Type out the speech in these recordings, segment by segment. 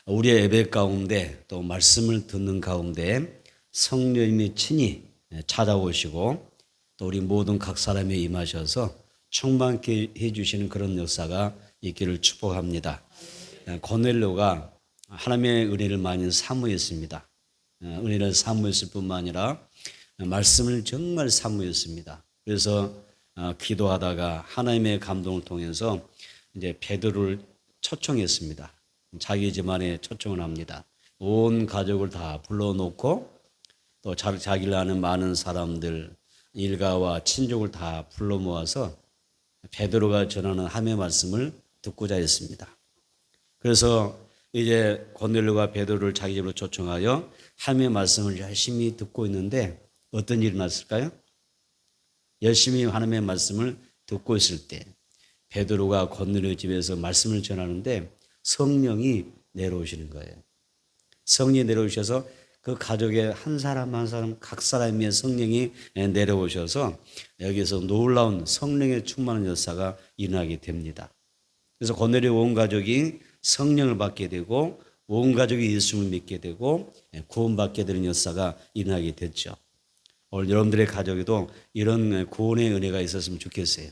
우리의 예배 가운데 또 말씀을 듣는 가운데 성령님이 친히 찾아오시고 또 우리 모든 각 사람에 임하셔서 충만케 해주시는 그런 역사가 있기를 축복합니다. 고넬료가 하나님의 은혜를 많이 사모했습니다. 은혜를 사모했을 뿐만 아니라 말씀을 정말 사모했습니다. 그래서 기도하다가 하나님의 감동을 통해서 이제 베드로를 초청했습니다. 자기 집안에 초청을 합니다. 온 가족을 다 불러놓고 또 자기를 아는 많은 사람들, 일가와 친족을 다 불러 모아서 베드로가 전하는 하나님의 말씀을 듣고자 했습니다. 그래서 이제 고넬료가 베드로를 자기 집으로 초청하여 하나님의 말씀을 열심히 듣고 있는데 어떤 일이 났을까요? 열심히 하나님의 말씀을 듣고 있을 때 베드로가 고넬료 집에서 말씀을 전하는데 성령이 내려오시는 거예요. 성령이 내려오셔서 그 가족의 한 사람 한 사람 각 사람 위에 성령이 내려오셔서 여기서 놀라운 성령의 충만한 역사가 일어나게 됩니다. 그래서 고넬료 온 가족이 성령을 받게 되고 온 가족이 예수를 믿게 되고 구원받게 되는 역사가 일어나게 됐죠. 오늘 여러분들의 가족에도 이런 구원의 은혜가 있었으면 좋겠어요.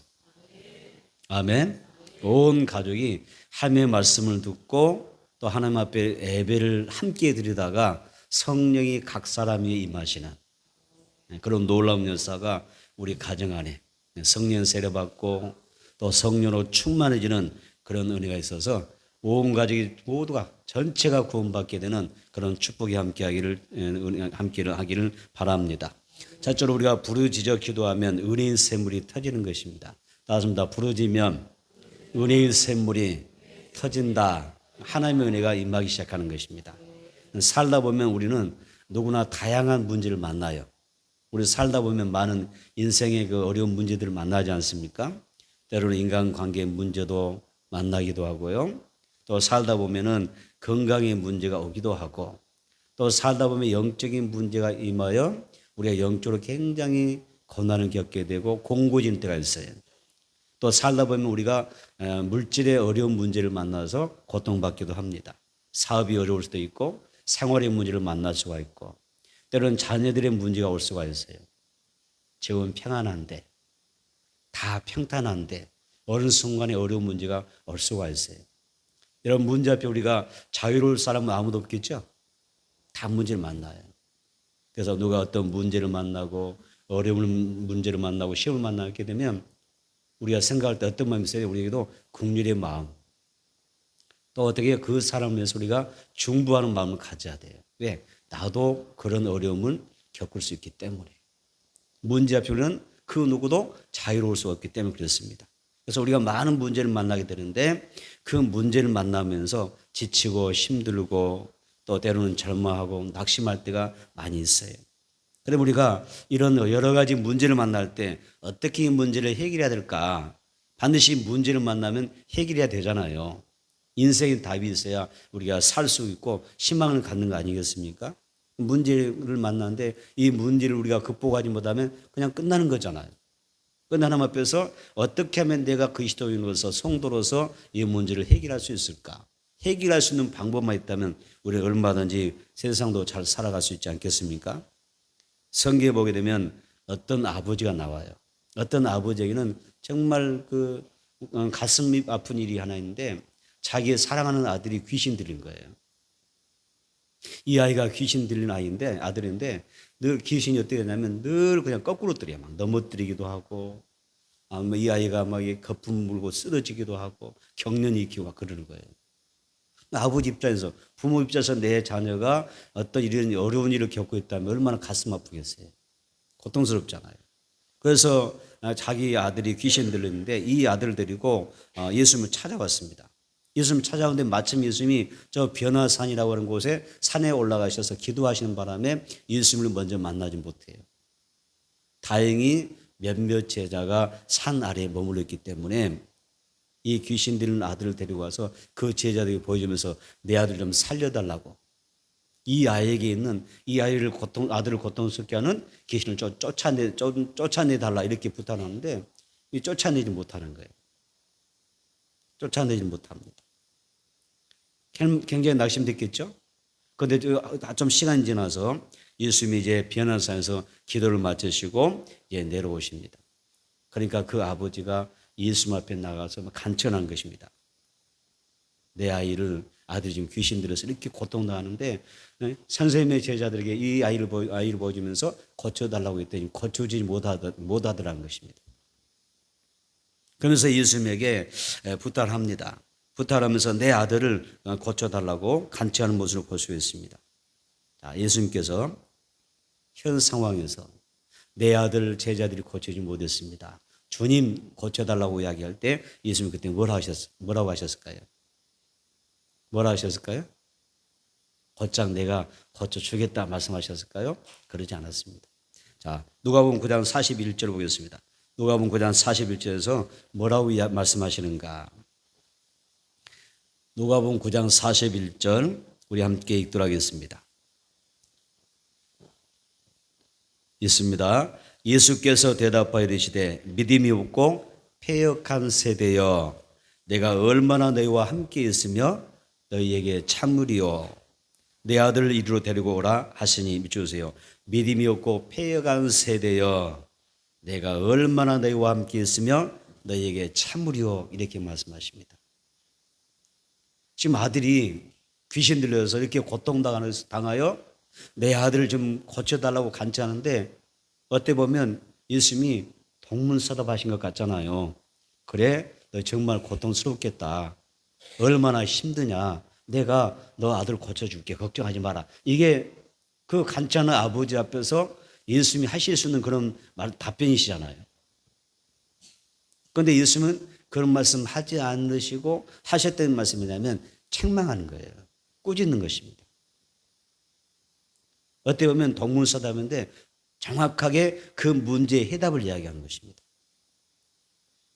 아멘. 온 가족이 하나님의 말씀을 듣고 또 하나님 앞에 예배를 함께 드리다가 성령이 각 사람 위에 임하시는 그런 놀라운 역사가 우리 가정 안에 성령 세례받고 또 성령으로 충만해지는 그런 은혜가 있어서 온 가족이 모두가 전체가 구원받게 되는 그런 축복이 함께 하기를 바랍니다. 첫째로 우리가 부르짖어 기도하면 은혜의 샘물이 터지는 것입니다. 따라서 부르짖으면 은혜의 샘물이 터진다. 하나님의 은혜가 임하기 시작하는 것입니다. 살다 보면 우리는 누구나 다양한 문제를 만나요. 우리 살다 보면 많은 인생의 그 어려운 문제들을 만나지 않습니까? 때로는 인간관계의 문제도 만나기도 하고요. 또 살다 보면은 건강의 문제가 오기도 하고 또 살다 보면 영적인 문제가 임하여 우리가 영적으로 굉장히 고난을 겪게 되고 공고해지는 때가 있어요. 또 살다 보면 우리가 물질의 어려운 문제를 만나서 고통받기도 합니다. 사업이 어려울 수도 있고 생활의 문제를 만날 수가 있고 때로는 자녀들의 문제가 올 수가 있어요. 지금은 평안한데 다 평탄한데 어느 순간에 어려운 문제가 올 수가 있어요. 이런 문제 앞에 우리가 자유로울 사람은 아무도 없겠죠. 다 문제를 만나요. 그래서 누가 어떤 문제를 만나고 어려운 문제를 만나고 시험을 만나게 되면 우리가 생각할 때 어떤 마음이 있어요? 우리에게도 긍휼의 마음. 또 어떻게 그 사람을 위해서 우리가 중보하는 마음을 가져야 돼요. 왜? 나도 그런 어려움을 겪을 수 있기 때문에. 문제 앞에 우리는 그 누구도 자유로울 수 없기 때문에 그렇습니다. 그래서 우리가 많은 문제를 만나게 되는데 그 문제를 만나면서 지치고 힘들고 또 때로는 절망하고 낙심할 때가 많이 있어요. 그런데 우리가 이런 여러 가지 문제를 만날 때 어떻게 이 문제를 해결해야 될까? 반드시 문제를 만나면 해결해야 되잖아요. 인생에 답이 있어야 우리가 살 수 있고 희망을 갖는 거 아니겠습니까? 문제를 만나는데 이 문제를 우리가 극복하지 못하면 그냥 끝나는 거잖아요. 그런데 하나님 앞에서 어떻게 하면 내가 그리스도인으로서 성도로서 이 문제를 해결할 수 있을까? 해결할 수 있는 방법만 있다면 우리 얼마든지 세상도 잘 살아갈 수 있지 않겠습니까? 성경에 보게 되면 어떤 아버지가 나와요. 어떤 아버지에게는 정말 그 가슴이 아픈 일이 하나 있는데 자기의 사랑하는 아들이 귀신 들린 거예요. 이 아이가 귀신 들린 아들인데 늘 귀신이 어떻게 되냐면 늘 그냥 거꾸로 들여요. 막 넘어뜨리기도 하고 이 아이가 막 거품 물고 쓰러지기도 하고 경련이 일으키고 막 그러는 거예요. 아버지 입장에서 부모 입장에서 내 자녀가 어떤 이런 어려운 일을 겪고 있다면 얼마나 가슴 아프겠어요. 고통스럽잖아요. 그래서 자기 아들이 귀신 들렸는데 이 아들을 데리고 예수님을 찾아왔습니다. 예수님 찾아오는데 마침 예수님이 저 변화산이라고 하는 곳에 산에 올라가셔서 기도하시는 바람에 예수님을 먼저 만나지 못해요. 다행히 몇몇 제자가 산 아래에 머물러 있기 때문에 이 귀신 들린 아들을 데리고 와서 그 제자들에게 보여주면서 내 아들 좀 살려달라고 이 아이에게 있는 이 아들을 고통스럽게 하는 귀신을 쫓아내달라 이렇게 부탁하는데 쫓아내지 못하는 거예요. 쫓아내지 못합니다. 굉장히 낙심됐겠죠. 그런데 좀 시간이 지나서 예수님이 이제 변호사에서 기도를 마치시고 이제 내려오십니다. 그러니까 그 아버지가 예수님 앞에 나가서 간청한 것입니다. 내 아들이 지금 귀신 들어서 이렇게 고통당하는데 선생님의 제자들에게 이 아이를 보여주면서 고쳐달라고 했더니 고쳐주지 못하더라는 것입니다. 그러면서 예수님에게 부탁합니다. 부탁하면서 내 아들을 고쳐달라고 간청하는 모습을 볼 수 있습니다. 자, 예수님께서 현 상황에서 내 아들 제자들이 고쳐주지 못했습니다. 주님 고쳐달라고 이야기할 때 예수님 그때 뭐라고 하셨을까요? 뭐라 하셨을까요? 곧장 내가 고쳐주겠다 말씀하셨을까요? 그러지 않았습니다. 자, 누가복음 9장 41절 보겠습니다. 누가복음 9장 41절에서 뭐라고 말씀하시는가? 누가복음 9장 41절 우리 함께 읽도록 하겠습니다. 있습니다. 예수께서 대답하여 이르시되 믿음이 없고 패역한 세대여 내가 얼마나 너희와 함께 있으며 너희에게 참으리요 내 아들을 이리로 데리고 오라 하시니 믿으세요. 믿음이 없고 패역한 세대여 내가 얼마나 너희와 함께 있으며 너희에게 참으리요 이렇게 말씀하십니다. 지금 아들이 귀신 들려서 이렇게 고통당하여 내 아들을 좀 고쳐달라고 간청하는데 어때 보면 예수님이 동문서답하신 것 같잖아요. 그래 너 정말 고통스럽겠다. 얼마나 힘드냐. 내가 너 아들 고쳐줄게. 걱정하지 마라. 이게 그 간청하는 아버지 앞에서 예수님이 하실 수 있는 그런 답변이시잖아요. 그런데 예수님은 그런 말씀 하지 않으시고 하셨던 말씀이냐면 책망하는 거예요. 꾸짖는 것입니다. 어떻게 보면 동문서답인데 정확하게 그 문제의 해답을 이야기하는 것입니다.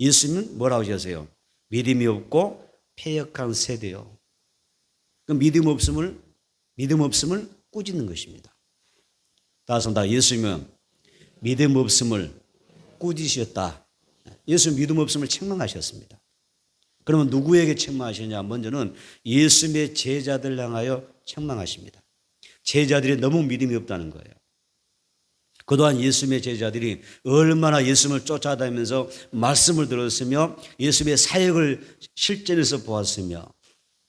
예수님은 뭐라고 하셨어요? 믿음이 없고 패역한 세대요. 그 믿음 없음을 꾸짖는 것입니다. 따라서 예수님은 믿음 없음을 꾸짖으셨다. 예수님 믿음 없음을 책망하셨습니다. 그러면 누구에게 책망하시냐? 먼저는 예수님의 제자들 향하여 책망하십니다. 제자들이 너무 믿음이 없다는 거예요. 그동안 예수님의 제자들이 얼마나 예수님을 쫓아다니면서 말씀을 들었으며 예수님의 사역을 실전에서 보았으며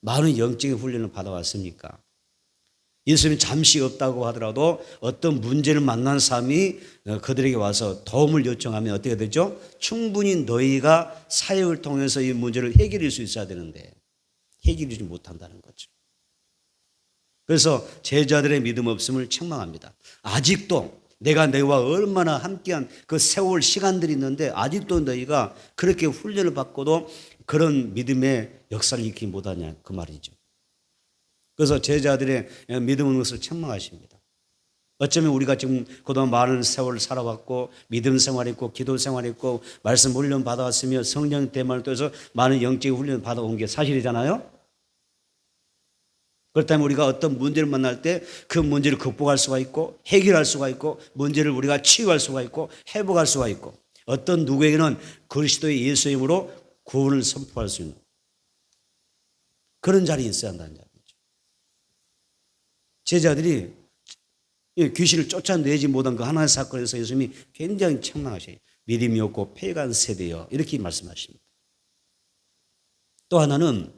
많은 영적인 훈련을 받아왔습니까? 예수님이 잠시 없다고 하더라도 어떤 문제를 만난 사람이 그들에게 와서 도움을 요청하면 어떻게 되죠? 충분히 너희가 사역을 통해서 이 문제를 해결할 수 있어야 되는데 해결하지 못한다는 거죠. 그래서 제자들의 믿음 없음을 책망합니다. 아직도 내가 너희와 얼마나 함께한 그 세월 시간들이 있는데 아직도 너희가 그렇게 훈련을 받고도 그런 믿음의 역사를 익히지 못하냐 그 말이죠. 그래서 제자들의 믿음 없는 것을 책망하십니다. 어쩌면 우리가 지금 그동안 많은 세월을 살아왔고 믿음 생활했고 기도 생활했고 말씀 훈련 받아왔으며 성령 대만을 통해서 많은 영적인 훈련 받아온 게 사실이잖아요. 그렇다면 우리가 어떤 문제를 만날 때 그 문제를 극복할 수가 있고 해결할 수가 있고 문제를 우리가 치유할 수가 있고 회복할 수가 있고 어떤 누구에게는 그리스도의 예수의 이름으로 구원을 선포할 수 있는 그런 자리에 있어야 한다는 거죠. 제자들이 귀신을 쫓아내지 못한 그 하나의 사건에서 예수님이 굉장히 책망하셔요. 믿음이 없고 패간 세대여 이렇게 말씀하십니다. 또 하나는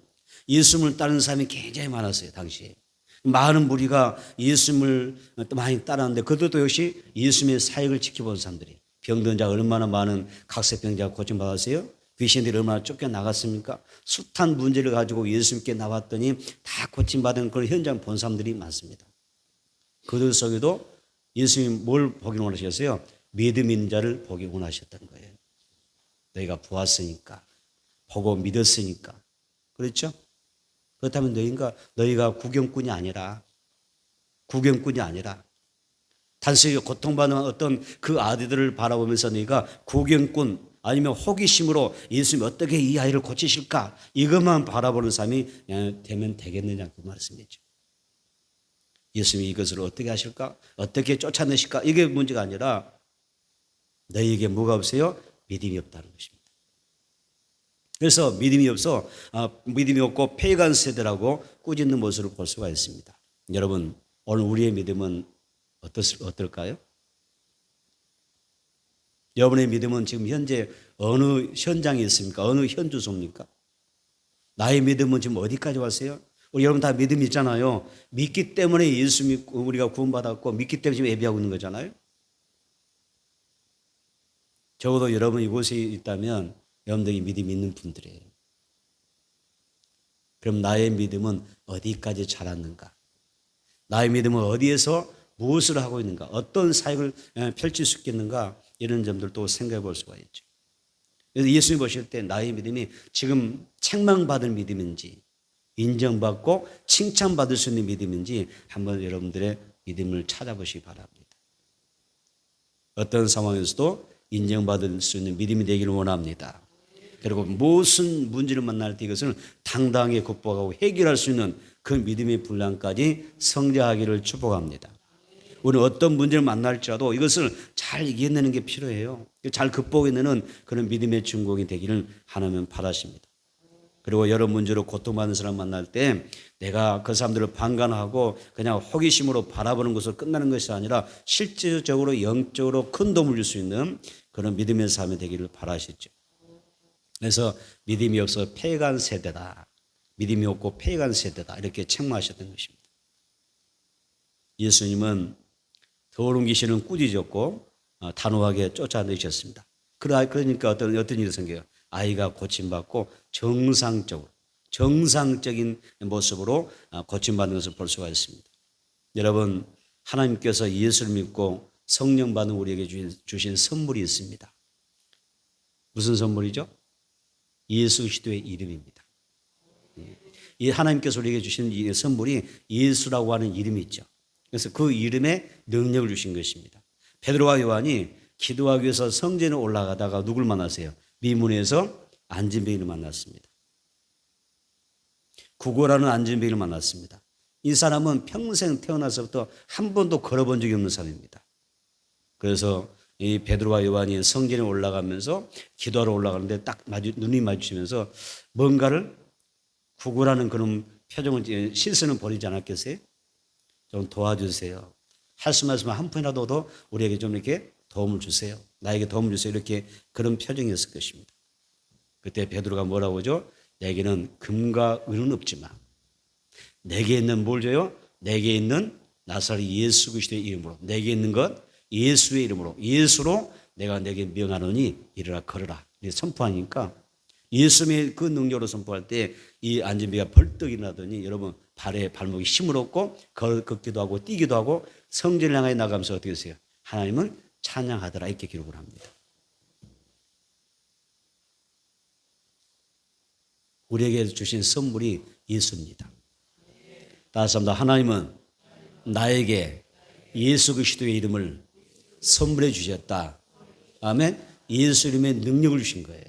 예수님을 따르는 사람이 굉장히 많았어요. 당시에 많은 무리가 예수님을 많이 따랐는데 그들도 역시 예수님의 사역을 지켜본 사람들이 병든 자 얼마나 많은 각세병자가 고침받았어요. 귀신들이 얼마나 쫓겨나갔습니까? 숱한 문제를 가지고 예수님께 나왔더니 다 고침받은 그런 현장 본 사람들이 많습니다. 그들 속에도 예수님이 뭘 보기 원하셨어요? 믿음 있는 자를 보기 원하셨던 거예요. 너희가 보았으니까 보고 믿었으니까 그렇죠? 그렇다면 너희가 구경꾼이 아니라 단순히 고통받는 어떤 그 아들들을 바라보면서 너희가 구경꾼 아니면 호기심으로 예수님이 어떻게 이 아이를 고치실까 이것만 바라보는 사람이 되면 되겠느냐 그 말씀이죠. 예수님이 이것을 어떻게 하실까? 어떻게 쫓아내실까? 이게 문제가 아니라 너희에게 뭐가 없어요? 믿음이 없다는 것입니다. 그래서 믿음이 없고 패간 세대라고 꾸짖는 모습을 볼 수가 있습니다. 여러분, 오늘 우리의 믿음은 어떨까요? 여러분의 믿음은 지금 현재 어느 현장에 있습니까? 어느 현주소입니까? 나의 믿음은 지금 어디까지 왔어요? 우리 여러분 다 믿음이 있잖아요. 믿기 때문에 예수 믿고 우리가 구원받았고, 믿기 때문에 지금 예배하고 있는 거잖아요. 적어도 여러분 이곳에 있다면 여러분들이 믿음이 있는 분들이에요. 그럼 나의 믿음은 어디까지 자랐는가? 나의 믿음은 어디에서 무엇을 하고 있는가? 어떤 사역을 펼칠 수 있겠는가? 이런 점들도 생각해 볼 수가 있죠. 그래서 예수님 보실 때 나의 믿음이 지금 책망받을 믿음인지, 인정받고 칭찬받을 수 있는 믿음인지 한번 여러분들의 믿음을 찾아보시기 바랍니다. 어떤 상황에서도 인정받을 수 있는 믿음이 되기를 원합니다. 그리고 무슨 문제를 만날 때 이것을 당당하게 극복하고 해결할 수 있는 그 믿음의 분량까지 성장하기를 축복합니다. 우리는 어떤 문제를 만날지라도 이것을 잘 이겨내는 게 필요해요. 잘 극복해내는 그런 믿음의 준공이 되기를 하나님 바라십니다. 그리고 여러 문제로 고통받는 사람 만날 때 내가 그 사람들을 방관하고 그냥 호기심으로 바라보는 것으로 끝나는 것이 아니라 실질적으로 영적으로 큰 도움을 줄 수 있는 그런 믿음의 삶이 되기를 바라시죠. 그래서 믿음이 없어 패간 세대다. 믿음이 없고 패간 세대다. 이렇게 책망하셨던 것입니다. 예수님은 더러운 귀신은 꾸짖었고 단호하게 쫓아내셨습니다. 그러니까 어떤 일이 생겨요. 아이가 고침받고 정상적인 모습으로 고침받는 것을 볼 수가 있습니다. 여러분, 하나님께서 예수를 믿고 성령 받은 우리에게 주신 선물이 있습니다. 무슨 선물이죠? 예수 그리스도의 이름입니다. 이 하나님께서 우리에게 주신 이 선물이 예수라고 하는 이름이 있죠. 그래서 그 이름에 능력을 주신 것입니다. 베드로와 요한이 기도하기 위해서 성전에 올라가다가 누굴 만났어요? 미문에서 안진뱅이를 만났습니다. 구고라는 안진뱅이를 만났습니다. 이 사람은 평생 태어나서부터 한 번도 걸어본 적이 없는 사람입니다. 그래서 이 베드로와 요한이 성전에 올라가면서 기도하러 올라가는데 딱 눈이 마주치면서 뭔가를 구구라는 그런 표정을 실수는 버리지 않았겠어요? 좀 도와주세요. 할 수 말씀 한 푼이라도 더 우리에게 좀 이렇게 도움을 주세요. 나에게 도움을 주세요. 이렇게 그런 표정이었을 것입니다. 그때 베드로가 뭐라고 하죠? 내게는 금과 은은 없지만 내게 있는 뭘 줘요? 내게 있는 나사렛 예수 그리스도의 이름으로, 내게 있는 것 예수의 이름으로, 예수로 내가 내게 명하노니 일어나 걸어라. 선포하니까 예수의 그 능력으로 선포할 때 이 안진뱅이가 벌떡 일어나더니 여러분 발목이 힘을 얻고 걷기도 하고 뛰기도 하고 성전을 향해 나가면서 어떻게 했어요? 하나님을 찬양하더라. 이렇게 기록을 합니다. 우리에게 주신 선물이 예수입니다. 다시 한번 하나님은 나에게 예수 그리스도의 이름을 선물해 주셨다. 아멘. 예수 이름의 능력을 주신 거예요.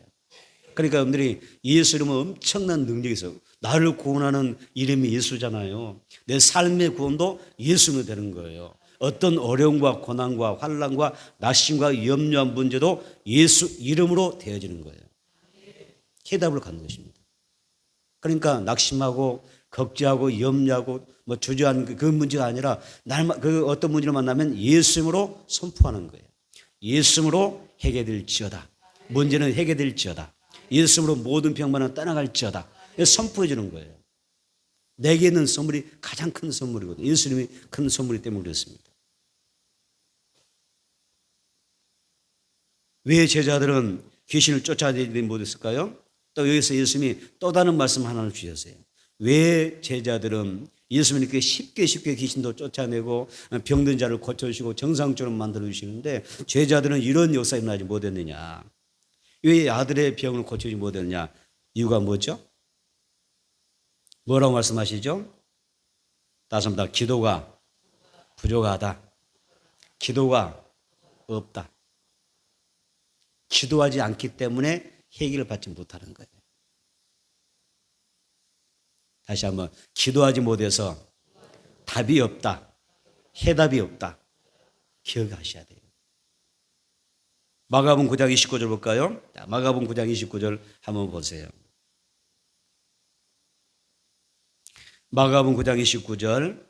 그러니까 여러분들이 예수 이름은 엄청난 능력이 있어요. 나를 구원하는 이름이 예수잖아요. 내 삶의 구원도 예수로 되는 거예요. 어떤 어려움과 고난과 환난과 낙심과 염려한 문제도 예수 이름으로 되어지는 거예요. 해답을 갖는 것입니다. 그러니까 낙심하고 걱정하고 염려하고 주저하는 그 문제가 아니라 그 어떤 문제를 만나면 예수님으로 선포하는 거예요. 예수님으로 해결될지어다. 문제는 해결될지어다. 예수님으로 모든 병만은 떠나갈지어다. 선포해 주는 거예요. 내게 있는 선물이 가장 큰 선물이거든요. 예수님이 큰 선물이기 때문에 그렇습니다. 왜 제자들은 귀신을 쫓아내지 못했을까요? 또 여기서 예수님이 또 다른 말씀 하나를 주셨어요. 왜 제자들은 예수님께 쉽게 귀신도 쫓아내고 병든 자를 고쳐주시고 정상적으로 만들어주시는데 제자들은 이런 역사에 나지 못했느냐? 왜 아들의 병을 고쳐주지 못했느냐? 이유가 뭐죠? 뭐라고 말씀하시죠? 다시 한번 기도가 부족하다. 기도가 없다. 기도하지 않기 때문에 해결을 받지 못하는 거예요. 다시 한번 기도하지 못해서 답이 없다. 해답이 없다. 기억하셔야 돼요. 마가복음 9장 29절 볼까요? 마가복음 9장 29절 한번 보세요. 마가복음 9장 29절.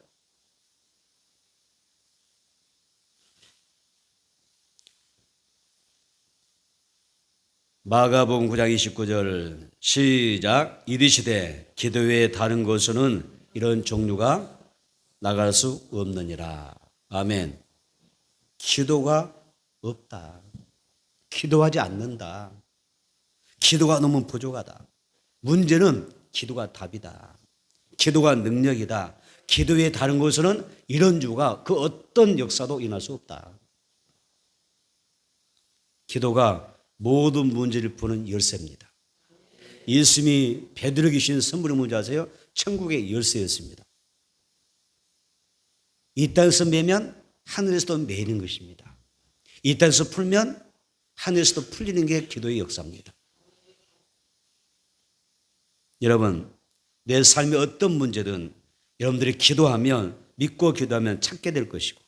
마가복음 9장 29절 시작. 이르시되 기도 외에 다른 곳에는 이런 종류가 나갈 수 없느니라. 아멘. 기도가 없다. 기도하지 않는다. 기도가 너무 부족하다. 문제는 기도가 답이다. 기도가 능력이다. 기도 외에 다른 곳에는 이런 주가 그 어떤 역사도 일어날 수 없다. 기도가 모든 문제를 푸는 열쇠입니다. 예수님이 베드로에게 주신 선물이 뭔지 아세요? 천국의 열쇠였습니다. 이 땅에서 매면 하늘에서도 매는 것입니다. 이 땅에서 풀면 하늘에서도 풀리는 게 기도의 역사입니다. 여러분, 내 삶의 어떤 문제든 여러분들이 기도하면, 믿고 기도하면 찾게 될 것이고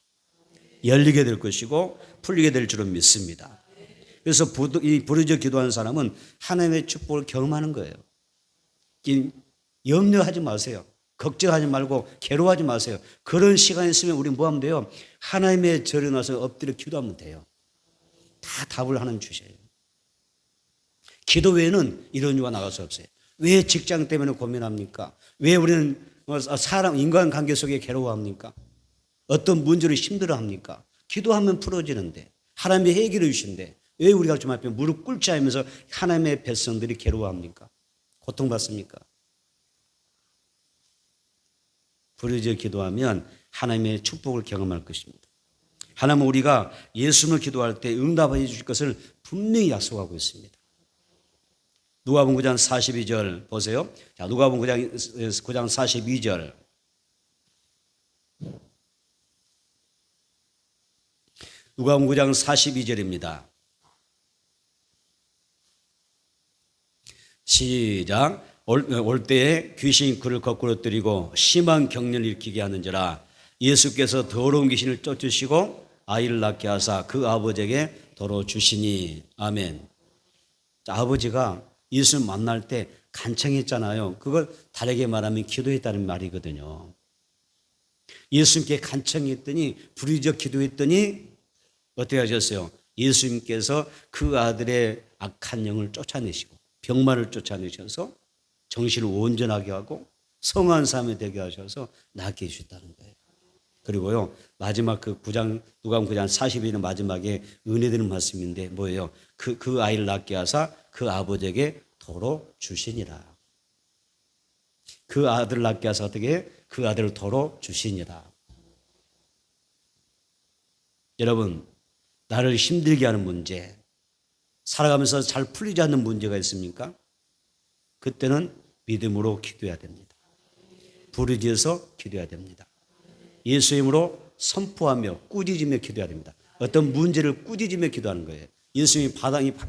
열리게 될 것이고 풀리게 될 줄은 믿습니다. 그래서 이 부르짖어 기도하는 사람은 하나님의 축복을 경험하는 거예요. 염려하지 마세요. 걱정하지 말고 괴로워하지 마세요. 그런 시간이 있으면 우리 뭐 하면 돼요? 하나님의 절에 나서 엎드려 기도하면 돼요. 다 답을 하나님 주셔요. 기도 외에는 이런 이유가 나갈 수 없어요. 왜 직장 때문에 고민합니까? 왜 우리는 인간관계 속에 괴로워합니까? 어떤 문제로 힘들어합니까? 기도하면 풀어지는데, 하나님의 해결해 주신데 왜 우리가 좀 앞에 무릎 꿇지 않으면서 하나님의 백성들이 괴로워합니까? 고통받습니까? 부르짖어 기도하면 하나님의 축복을 경험할 것입니다. 하나님은 우리가 예수님을 기도할 때 응답해 주실 것을 분명히 약속하고 있습니다. 누가복음 9장 42절 보세요. 자, 누가복음 9장 42절. 누가복음 9장 42절입니다. 시작. 올 때에 귀신이 그를 거꾸로 뜨리고 심한 경련을 일으키게 하는지라. 예수께서 더러운 귀신을 쫓으시고 아이를 낳게 하사 그 아버지에게 도로 주시니. 아멘. 자, 아버지가 예수를 만날 때 간청했잖아요. 그걸 다르게 말하면 기도했다는 말이거든요. 예수님께 간청했더니, 부르짖어 기도했더니 어떻게 하셨어요? 예수님께서 그 아들의 악한 영을 쫓아내시고 병마를 쫓아내셔서 정신을 온전하게 하고 성한 사람이 되게 하셔서 낫게 해주셨다는 거예요. 그리고요, 마지막 그 누가복음 9장 42년 마지막에 은혜 되는 말씀인데 뭐예요? 그 아이를 낳게 하사 그 아버지에게 도로 주시니라. 그 아들을 낳게 하사 어떻게? 그 아들을 도로 주시니라. 여러분, 나를 힘들게 하는 문제, 살아가면서 잘 풀리지 않는 문제가 있습니까? 그때는 믿음으로 기도해야 됩니다. 부르짖어서 기도해야 됩니다. 예수 이름으로 선포하며 꾸짖으며 기도해야 됩니다. 어떤 문제를 꾸짖으며 기도하는 거예요. 예수님이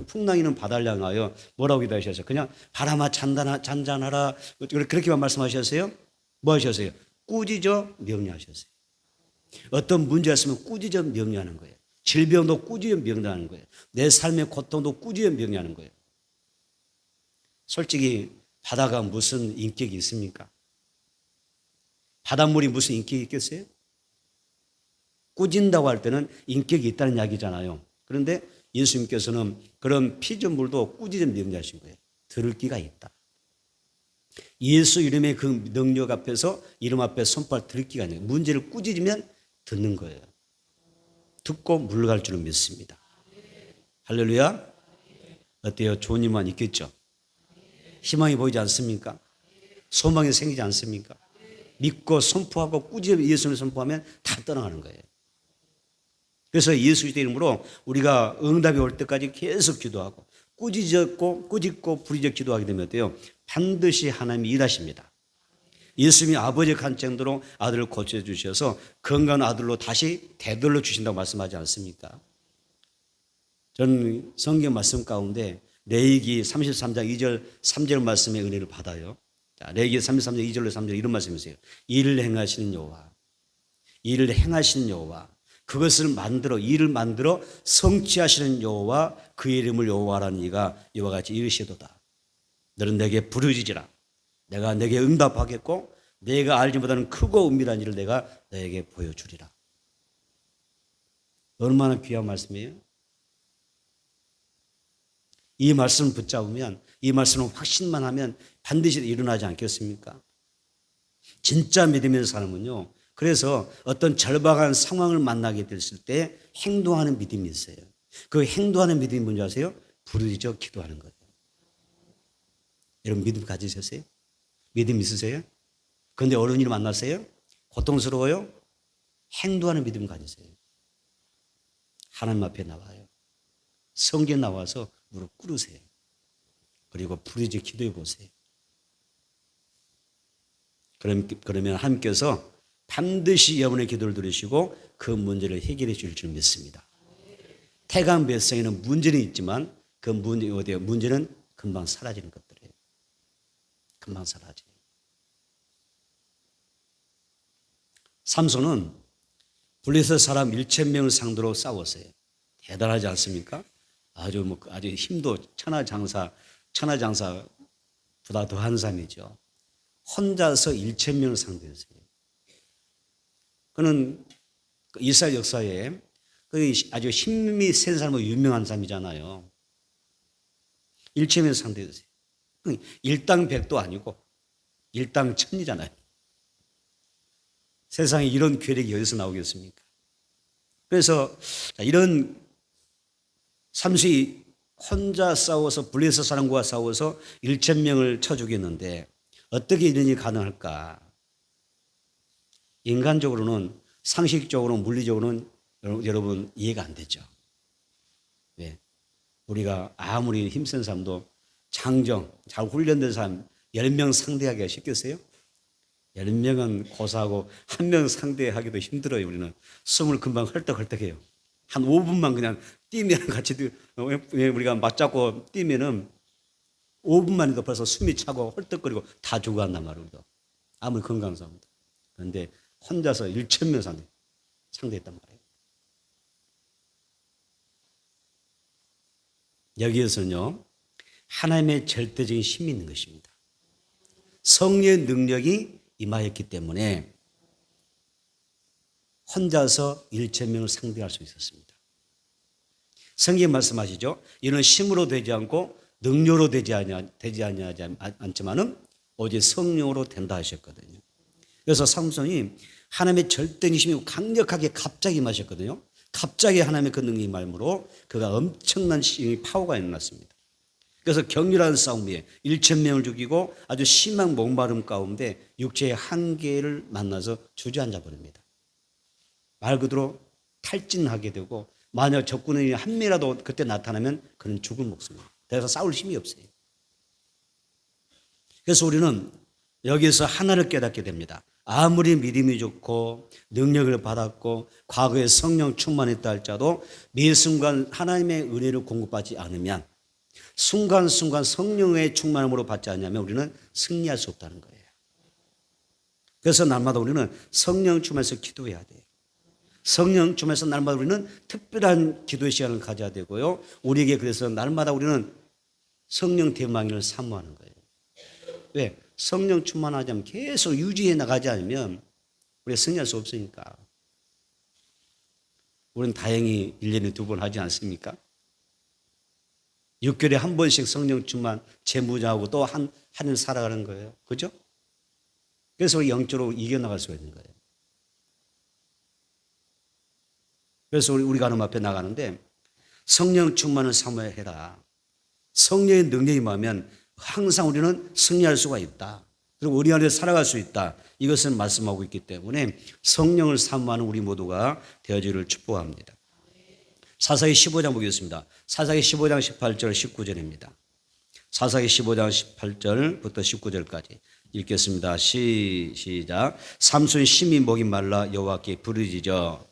풍랑이는 바다를 향하여 뭐라고 기도하셨어요? 그냥 바람아 잔잔하라 그렇게만 말씀하셨어요? 뭐 하셨어요? 꾸짖어 명령하셨어요. 어떤 문제가 있으면 꾸짖어 명령하는 거예요. 질병도 꾸짖어 명령하는 거예요. 내 삶의 고통도 꾸짖어 명령하는 거예요. 솔직히 바다가 무슨 인격이 있습니까? 바닷물이 무슨 인격이 있겠어요? 꾸짖는다고 할 때는 인격이 있다는 이야기잖아요. 그런데 예수님께서는 그런 피조물도 꾸짖어 명령하신 거예요. 들을 귀가 있다. 예수 이름의 그 능력 앞에서 이름 앞에 손발 들을 귀가 있는 거예요. 문제를 꾸짖으면 듣는 거예요. 듣고 물러갈 줄은 믿습니다. 할렐루야. 어때요? 좋은 일만 있겠죠? 희망이 보이지 않습니까? 소망이 생기지 않습니까? 믿고 선포하고 꾸짖어 예수를 선포하면 다 떠나가는 거예요. 그래서 예수 이름으로 우리가 응답이 올 때까지 계속 기도하고 꾸짖고 부르짖어 기도하게 되면 어때요? 반드시 하나님이 일하십니다. 예수님이 아버지의 간청대로 아들을 고쳐주셔서 건강한 아들로 다시 되돌려 주신다고 말씀하지 않습니까? 저는 성경 말씀 가운데 레위기 33장 2절 3절 말씀의 은혜를 받아요. 자, 레위기 33장 2절로 3절 이런 말씀이세요. 일을 행하시는 여호와, 일을 행하시는 여호와, 그것을 일을 만들어 성취하시는 여호와, 그의 이름을 여호와라는 이가 이와 같이 이르시도다. 너는 내게 부르짖으라. 내가 내게 응답하겠고 내가 알지 못하는 크고 은밀한 일을 내가 너에게 보여주리라. 얼마나 귀한 말씀이에요. 이 말씀을 붙잡으면, 이 말씀을 확신만 하면 반드시 일어나지 않겠습니까? 진짜 믿음의 사람은요, 그래서 어떤 절박한 상황을 만나게 됐을 때 행동하는 믿음이 있어요. 그 행동하는 믿음이 뭔지 아세요? 부르짖어 기도하는 거예요. 여러분 믿음 가지셨어요? 믿음 있으세요? 그런데 어려운 일 만났어요? 고통스러워요? 행동하는 믿음 가지세요. 하나님 앞에 나와요. 성경에 나와서 무릎 꿇으세요. 그리고 부르짖어 기도해 보세요. 그러면 하나님께서 반드시 여러분의 기도를 들으시고 그 문제를 해결해 주실 줄 믿습니다. 태강 뱃성에는 문제는 있지만 그 문제는 금방 사라지는 것들이에요. 금방 사라져요. 삼손은 블레셋 사람 1,000명을 상대로 싸웠어요. 대단하지 않습니까? 아주 힘도 천하장사보다 더한 사람이죠. 혼자서 1,000명을 상대했어요. 그는 이스라엘 역사에 아주 힘이 센 사람으로 유명한 사람이잖아요. 1,000명을 상대했어요. 일당백도 아니고 일당천이잖아요. 세상에 이런 괴력이 어디서 나오겠습니까? 그래서 이런 삼수이 혼자 싸워서 블레셋 사람과 싸워서 1,000명을 쳐 죽였는데 어떻게 이런 일이 가능할까? 인간적으로는, 상식적으로는, 물리적으로는 여러분 이해가 안 되죠. 왜? 우리가 아무리 힘센 사람도 장정, 잘 훈련된 사람 10명 상대하기가 쉽겠어요? 10명은 고사하고 1명 상대하기도 힘들어요. 우리는 숨을 금방 헐떡헐떡해요. 한 5분만 그냥 뛰면 같이 우리가 맞잡고 뛰면은 5분만 해도 벌써 숨이 차고 헐떡거리고 다 죽어간단 말이에요. 아무리 건강한 사람도. 그런데 혼자서 1,000명 상대했단 말이에요. 여기에서는요, 하나님의 절대적인 힘이 있는 것입니다. 성령의 능력이 임하였기 때문에 혼자서 1,000명을 상대할 수 있었습니다. 성경이 말씀하시죠. 이는 힘으로 되지 않고 능력으로 되지 않지만은 오직 성령으로 된다 하셨거든요. 그래서 삼손이 하나님의 절대적인 힘이 강력하게 갑자기 임하셨거든요. 갑자기 하나님의 그 능력이 임함으로 그가 엄청난 파워가 일어났습니다. 그래서 격렬한 싸움에 1,000명을 죽이고 아주 심한 목마름 가운데 육체의 한계를 만나서 주저앉아 버립니다. 말 그대로 탈진하게 되고 만약 적군이 한 명이라도 그때 나타나면 그는 죽을 목숨입니다. 그래서 싸울 힘이 없어요. 그래서 우리는 여기서 하나를 깨닫게 됩니다. 아무리 믿음이 좋고 능력을 받았고 과거에 성령 충만했다 할지라도 매 순간 하나님의 은혜를 공급받지 않으면 순간순간 성령의 충만함으로 받지 않으면 우리는 승리할 수 없다는 거예요. 그래서 날마다 우리는 성령 충만해서 기도해야 돼요. 성령 충만해서 날마다 우리는 특별한 기도의 시간을 가져야 되고요. 우리에게 그래서 날마다 우리는 성령 대망을 사모하는 거예요. 왜? 성령 충만하지 않으면 계속 유지해 나가지 않으면 우리가 승리할 수 없으니까. 우리는 다행히 1년에 2번 하지 않습니까? 6개월에 한 번씩 성령 충만 재무장하고 또 한 해 살아가는 거예요. 그죠? 그래서 우리 영적으로 이겨나갈 수가 있는 거예요. 그래서 우리가 하나님 앞에 나가는데 성령 충만을 사모해라. 성령의 능력이 임하면 항상 우리는 승리할 수가 있다. 그리고 우리 안에 살아갈 수 있다. 이것을 말씀하고 있기 때문에 성령을 사모하는 우리 모두가 되어지기를 축복합니다. 사사기 15장 보겠습니다. 사사기 15장 18절 19절입니다. 사사기 15장 18절부터 19절까지 읽겠습니다. 시작. 삼손이 심히 목이 말라 여호와께 부르짖어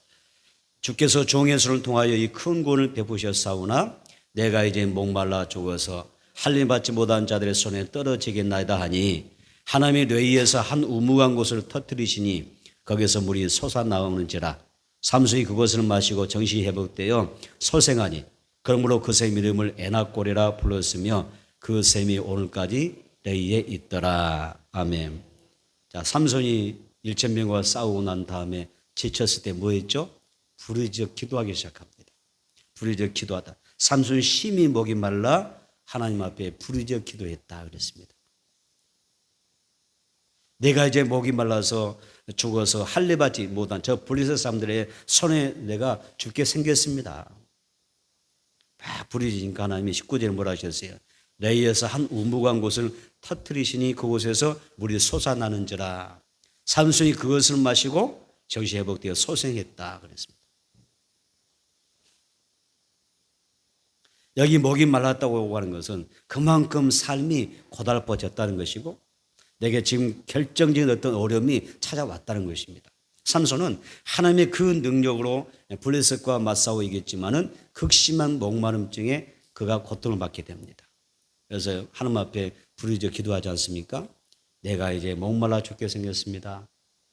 주께서 종의 손을 통하여 이 큰 구원을 베푸셨사오나 내가 이제 목말라 죽어서 할례 받지 못한 자들의 손에 떨어지겠나이다 하니 하나님이 뇌에서 한 우묵한 곳을 터뜨리시니 거기서 물이 솟아나오는지라 삼손이 그것을 마시고 정신이 회복되어 소생하니 그러므로 그 샘 이름을 에낙고레라 불렀으며 그 샘이 오늘까지 레이에 있더라. 아멘. 자, 삼손이 1,000명과 싸우고 난 다음에 지쳤을 때 뭐 했죠? 부르짖어 기도하기 시작합니다. 부르짖어 기도하다. 삼손이 심히 목이 말라 하나님 앞에 부르짖어 기도했다 그랬습니다. 내가 이제 목이 말라서 죽어서 할례받지 못한 저 블레셋 사람들의 손에 내가 죽게 생겼습니다. 막 부르짖으니까 하나님이 19절에 뭐라 하셨어요? 레이에서 한 우묵한 곳을 터뜨리시니 그곳에서 물이 솟아나는지라. 삼손이 그것을 마시고 정신 회복되어 소생했다 그랬습니다. 여기 목이 말랐다고 하는 것은 그만큼 삶이 고달퍼졌다는 것이고 내게 지금 결정적인 어떤 어려움이 찾아왔다는 것입니다. 삼손은 하나님의 그 능력으로 블레셋과 맞싸워 이겼지만은 극심한 목마름증에 그가 고통을 받게 됩니다. 그래서 하나님 앞에 부르짖어 기도하지 않습니까? 내가 이제 목말라 죽게 생겼습니다.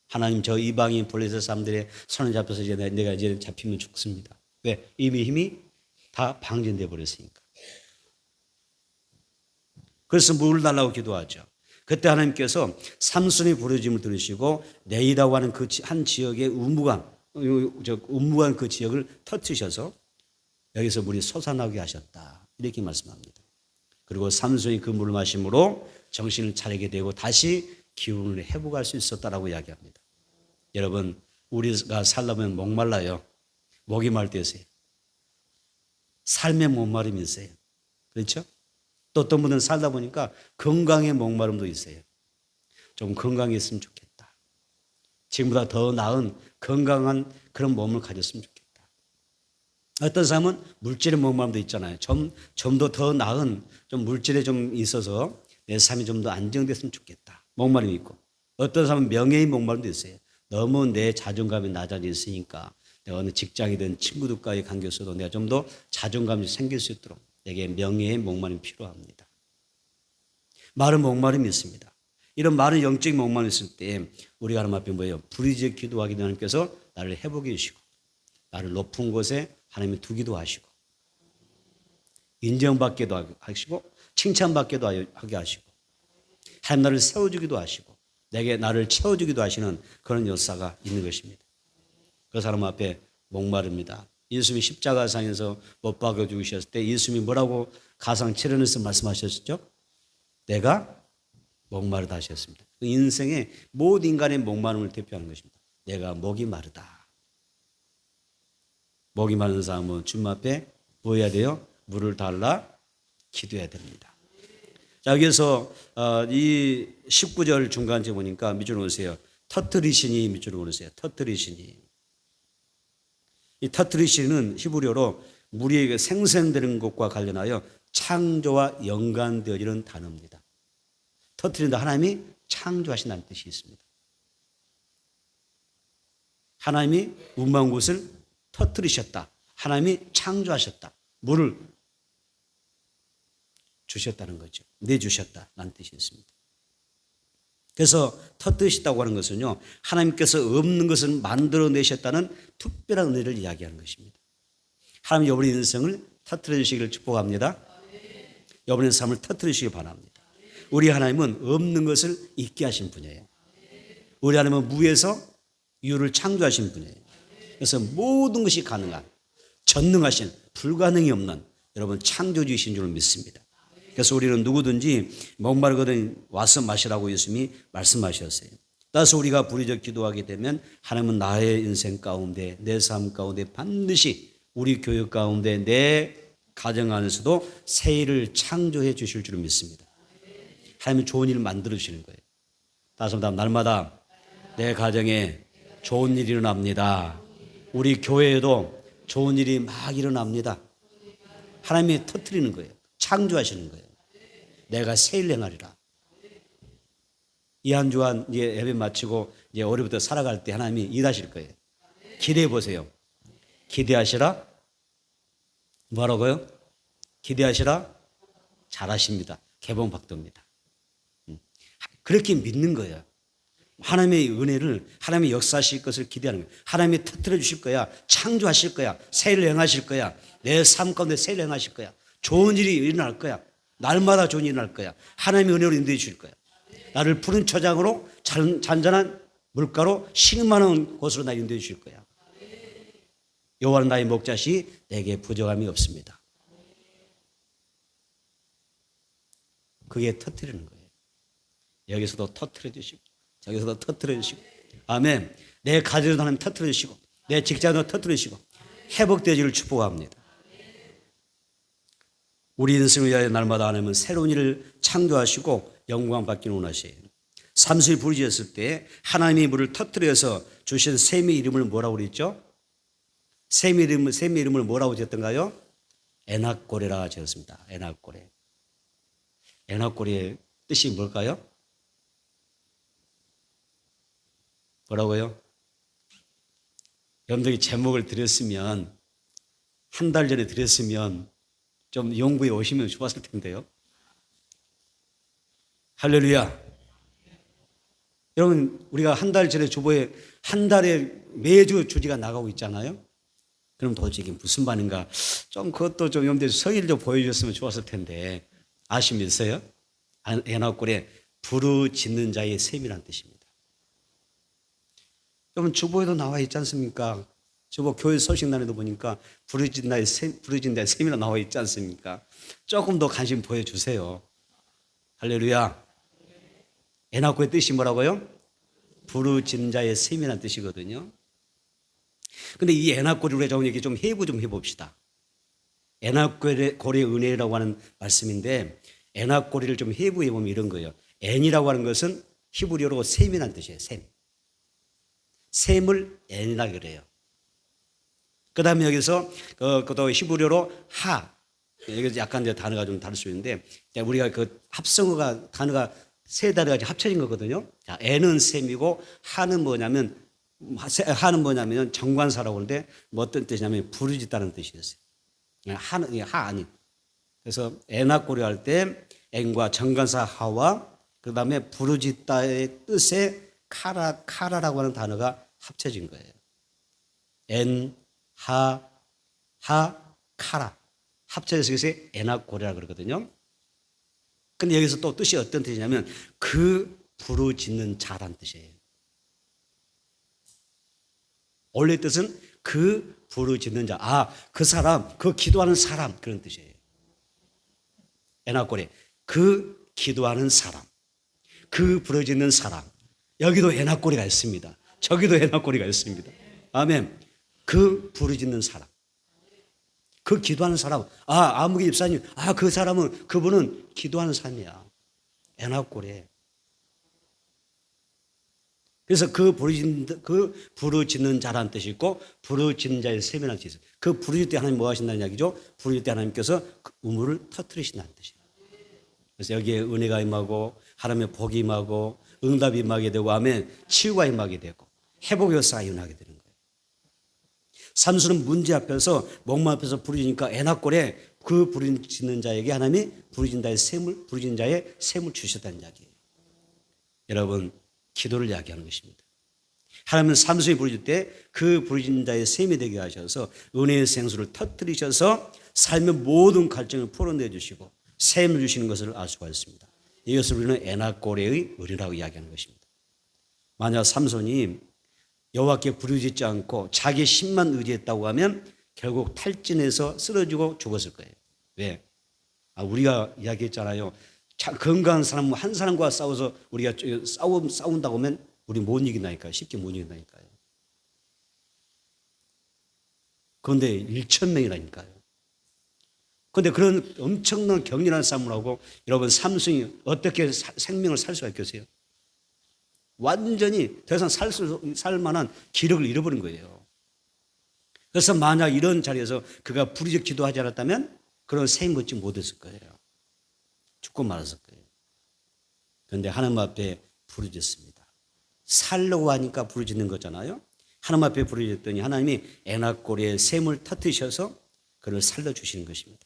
하나님 저 이방인 블레셋 사람들의 손에 잡혀서 이제 내가 이제 잡히면 죽습니다. 왜? 이미 힘이 다 방전돼 버렸으니까. 그래서 물을 달라고 기도하죠. 그때 하나님께서 삼손의 부르짖음을 들으시고 네이다고 하는 그 한 지역의 우묵한 그 지역을 터트리셔서 여기서 물이 솟아나게 하셨다. 이렇게 말씀합니다. 그리고 삼손이 그 물을 마심으로 정신을 차리게 되고 다시 기운을 회복할 수 있었다라고 이야기합니다. 여러분, 우리가 살려면 목말라요. 목이 말 때 있어요. 삶의 목마름이 있어요. 그렇죠? 또 어떤 분들은 살다 보니까 건강의 목마름도 있어요. 좀 건강했으면 좋겠다. 지금보다 더 나은 건강한 그런 몸을 가졌으면 좋겠다. 어떤 사람은 물질의 목마름도 있잖아요. 좀 더 나은 좀 물질에 좀 있어서 내 삶이 좀 더 안정됐으면 좋겠다. 목마름이 있고. 어떤 사람은 명예의 목마름도 있어요. 너무 내 자존감이 낮아져 있으니까 내가 어느 직장이든 친구들과의 관계에서도 내가 좀 더 자존감이 생길 수 있도록 내게 명예의 목마름이 필요합니다. 많은 목마름이 있습니다. 이런 많은 영적인 목마름이 있을 때 우리가 하나님 앞에 뭐예요? 부르짖어 기도하기 때문에 하나님께서 나를 회복해 주시고 나를 높은 곳에 하나님이 두기도 하시고 인정받기도 하시고 칭찬받기도 하게 하시고 하나님 나를 세워주기도 하시고 내게 나를 채워주기도 하시는 그런 역사가 있는 것입니다. 그 사람 앞에 목마릅니다. 예수님이 십자가상에서 못 박아 죽으셨을 때 예수님이 뭐라고 가상 7연에서 말씀하셨죠? 내가 목마르다 하셨습니다. 그 인생의 모든 인간의 목마름을 대표하는 것입니다. 내가 목이 마르다. 목이 마른 사람은 주님 앞에 뭐 해야 돼요? 물을 달라 기도해야 됩니다. 자, 여기서 이 19절 중간쯤 보니까 밑줄로 오세요. 터뜨리시니 밑줄로 오세요. 터뜨리시니. 이 터뜨리시는 히브리어로 물이 생성되는 것과 관련하여 창조와 연관되어지는 단어입니다. 터뜨린다. 하나님이 창조하신다는 뜻이 있습니다. 하나님이 운만 곳을 터뜨리셨다. 하나님이 창조하셨다. 물을 주셨다는 거죠. 내주셨다라는 뜻이 있습니다. 그래서 터뜨리셨다고 하는 것은요, 하나님께서 없는 것을 만들어내셨다는 특별한 은혜를 이야기하는 것입니다. 하나님 여러분의 인생을 터뜨려 주시기를 축복합니다. 여러분의 삶을 터뜨려 주시기 바랍니다. 우리 하나님은 없는 것을 있게 하신 분이에요. 우리 하나님은 무에서 유를 창조하신 분이에요. 그래서 모든 것이 가능한, 전능하신, 불가능이 없는 여러분 창조주이신 줄 믿습니다. 그래서 우리는 누구든지 목마르거든 와서 마시라고 예수님이 말씀하셨어요. 따라서 우리가 부르짖어 기도하게 되면 하나님은 나의 인생 가운데 내 삶 가운데 반드시 우리 교육 가운데 내 가정 안에서도 새 일을 창조해 주실 줄 믿습니다. 하나님은 좋은 일을 만들어 주시는 거예요. 다시 한번 날마다 내 가정에 좋은 일이 일어납니다. 우리 교회에도 좋은 일이 막 일어납니다. 하나님이 터뜨리는 거예요. 창조하시는 거예요. 내가 새 일 행하리라. 이 한 주간 이제 예배 마치고 이제 올해부터 살아갈 때 하나님이 일하실 거예요. 기대해 보세요. 기대하시라. 뭐라고요? 기대하시라. 잘하십니다. 개봉박도입니다. 그렇게 믿는 거예요. 하나님의 은혜를, 하나님의 역사하실 것을 기대하는 거예요. 하나님이 터뜨려 주실 거야. 창조하실 거야. 새 일을 행하실 거야. 내 삶 가운데 새 일을 행하실 거야. 좋은 일이 일어날 거야. 날마다 좋은 일이 일어날 거야. 하나님의 은혜로 인도해 주실 거야. 나를 푸른 초장으로 잔잔한 물가로 쉴만한 곳으로 나 인도해 주실 거야. 여호와는 나의 목자시 내게 부족함이 없습니다. 그게 터뜨리는 거예요. 여기서도 터뜨려 주시고 저기서도 터뜨려 주시고 아멘. 내 가정도 하나님 터뜨려 주시고 내 직장도 터뜨려 주시고 회복되기를 축복합니다. 우리 인생을 위하여 날마다 하나님은 새로운 일을 창조하시고 영광 받기를 원하셔요. 삼수의 불이 지었을 때 하나님이 물을 터뜨려서 주신 샘의 이름을 뭐라고 그랬죠? 샘의 이름을 뭐라고 지었던가요? 에낙고레라 지었습니다. 에낙고레. 에낙고레의 뜻이 뭘까요? 뭐라고요? 여러분들이 제목을 드렸으면 한 달 전에 드렸으면 좀 연구해 오시면 좋았을 텐데요. 할렐루야. 여러분 우리가 한 달 전에 주보에 한 달에 매주 주지가 나가고 있잖아요. 그럼 도대체 이게 무슨 말인가? 좀 그것도 좀 여러분들 서일 좀 보여줬으면 좋았을 텐데 아시면 있어요? 에낙골에 부르짖는 자의 셈이라는 뜻입니다. 여러분 주보에도 나와 있지 않습니까? 주보 교회 소식란에도 보니까 부르짖는 자의 셈이라 나와 있지 않습니까? 조금 더 관심 보여주세요. 할렐루야. 에낙골의 뜻이 뭐라고요? 부르짖는 자의 셈이라는 뜻이거든요. 근데 이 에낙골이 우리가 좀 해부 좀 해봅시다. 에낙골의 은혜라고 하는 말씀인데 에낙골이를 좀 해부해보면 이런 거예요. 엔이라고 하는 것은 히브리어로 셈이라는 뜻이에요. 셈. 셈을 엔이라고 그래요. 그 다음에 여기서 그것도 히브리어로 하. 여기서 약간 이제 단어가 좀 다를 수 있는데 우리가 그 합성어가 단어가 세 단어가 합쳐진 거거든요. 자, 엔은 셈이고 하는 뭐냐면 정관사라고 하는데 뭐 어떤 뜻이냐면 부르짖다는 뜻이었어요. 하 아니. 그래서 에낙고리 할 때 엔과 정관사 하와 그 다음에 부르짖다의 뜻에 카라라고 하는 단어가 합쳐진 거예요. 엔, 하, 카라. 합쳐져서 그래서 에낙고리라고 그러거든요. 근데 여기서 또 뜻이 어떤 뜻이냐면 그 부르짖는 자란 뜻이에요. 원래 뜻은 그 부르짖는 자. 그 사람, 그 기도하는 사람 그런 뜻이에요. 에낙골에 그 기도하는 사람, 그 부르짖는 사람. 여기도 에낙골이가 있습니다. 저기도 에낙골이가 있습니다. 아멘. 그 부르짖는 사람, 그 기도하는 사람. 아무개 집사님, 그분은 기도하는 사람이야. 에낙골에. 그래서 그 부르짖는 자라는 뜻이 있고 부르짖는 자의 셈이라는 뜻이 있어요. 그 부르짖을 때 하나님 뭐 하신다는 이야기죠? 부르짖을 때 하나님께서 그 우물을 터뜨리신다는 뜻이에요. 그래서 여기에 은혜가 임하고 하나님의 복이 임하고 응답이 임하게 되고 아멘. 치유가 임하게 되고 회복의 역사가 일어나게 되는 거예요. 삼수는 문제 앞에서 목마 앞에서 부르짖으니까 에낙골에 그 부르짖는 자에게 하나님이 부르짖는 자의 셈을 주셨다는 이야기예요. 여러분 기도를 이야기하는 것입니다. 하나님은 삼수에 부르짖을 때 그 부르짖는 자의 셈이 되게 하셔서 은혜의 생수를 터뜨리셔서 삶의 모든 갈증을 풀어내 주시고 셈을 주시는 것을 알 수가 있습니다. 이것을 우리는 에낙골의 은혜라고 이야기하는 것입니다. 만약 삼손이 여호와께 부르짖지 않고 자기 힘만 의지했다고 하면 결국 탈진해서 쓰러지고 죽었을 거예요. 왜? 우리가 이야기했잖아요. 건강한 사람 한 사람과 싸워서 우리가 싸운다고 하면 우리 못 이긴다니까요. 쉽게 못 이긴다니까요. 그런데 1,000명이라니까요. 그런데 그런 엄청난 격렬한 싸움을 하고 여러분 삼손이 어떻게 생명을 살 수가 있겠어요? 완전히 더 이상 살 만한 기력을 잃어버린 거예요. 그래서 만약 이런 자리에서 그가 부르짖 기도하지 않았다면 그런 셈 얻지 못했을 거예요. 죽고 말았을 거예요. 그런데 하나님 앞에 부르짖습니다. 살려고 하니까 부르짖는 거잖아요. 하나님 앞에 부르짖더니 하나님이 에낙골의 셈을 터뜨리셔서 그를 살려주시는 것입니다.